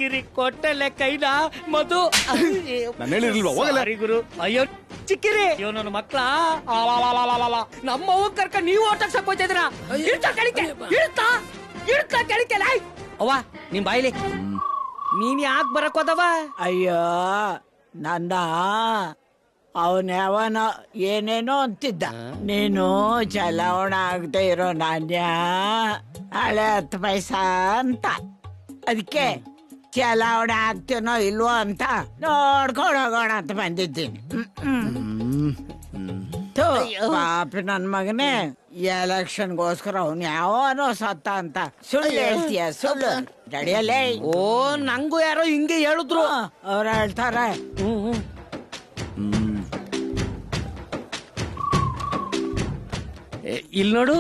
ಚಿಕ್ಕಿರಿ ಕೊಟ್ಟಲೆ ಕೈನ ಮಧು ನಾನು ಹೇಳಿರ್ಲಿಲ್ವಾ ಹೋಗಲ್ಲ. ಸಾರಿ ಗುರು. ಅಯ್ಯೋ ಚಿಕ್ಕಿರಿ ಅಯ್ಯೋ ನನ್ನ ಮಕ್ಳ ನಮ್ಮ ಅವ್ವ ಕರ್ಕ ನೀವು ಓಟಕ್ಸಕ್ ಹೋಗ್ತಿದ್ರ ಇಳ್ತಾ ಕೆಳಕ್ಕೆ ಅವ್ವ ನಿಮ್ ಬಾಯ್ಲಿ ನೀನ್ ಯಾಕೆ ಬರಕ್ ಹೋದವ? ಅಯ್ಯೋ ನನ್ನ ಅವನ ಯಾವನ ಏನೇನೋ ಅಂತಿದ್ದ. ನೀನು ಚಲಾವಣೆ ಆಗದೆ ಇರೋ ನಾಣ್ಯ ಹಳೆ 10 ಪೈಸಾ ಅಂತ, ಅದಕ್ಕೆ ಚಲಾವಣೆ ಆಗ್ತೇನೋ ಇಲ್ವೋ ಅಂತ ನೋಡ್ಕೊಂಡು ಹೋಗೋಣ ಅಂತ ಬಂದಿದ್ದೀನಿ. ಪಾಪಿ ನನ್ ಮಗನೇ, ಎಲೆಕ್ಷನ್ಗೋಸ್ಕರ ಅವ್ನು ಯಾವನೋ ಸತ್ತ ಅಂತ ಸುಳ್ಳು ಹೇಳ್ತೀಯ, ಸುಳ್ಳು ನಡಿಯಲೇ. ಓ ನಂಗೂ ಯಾರೋ ಹಿಂಗೆ ಹೇಳಿದ್ರು. ಅವ್ರು ಹೇಳ್ತಾರೆ. ಇಲ್ಲಿ ನೋಡು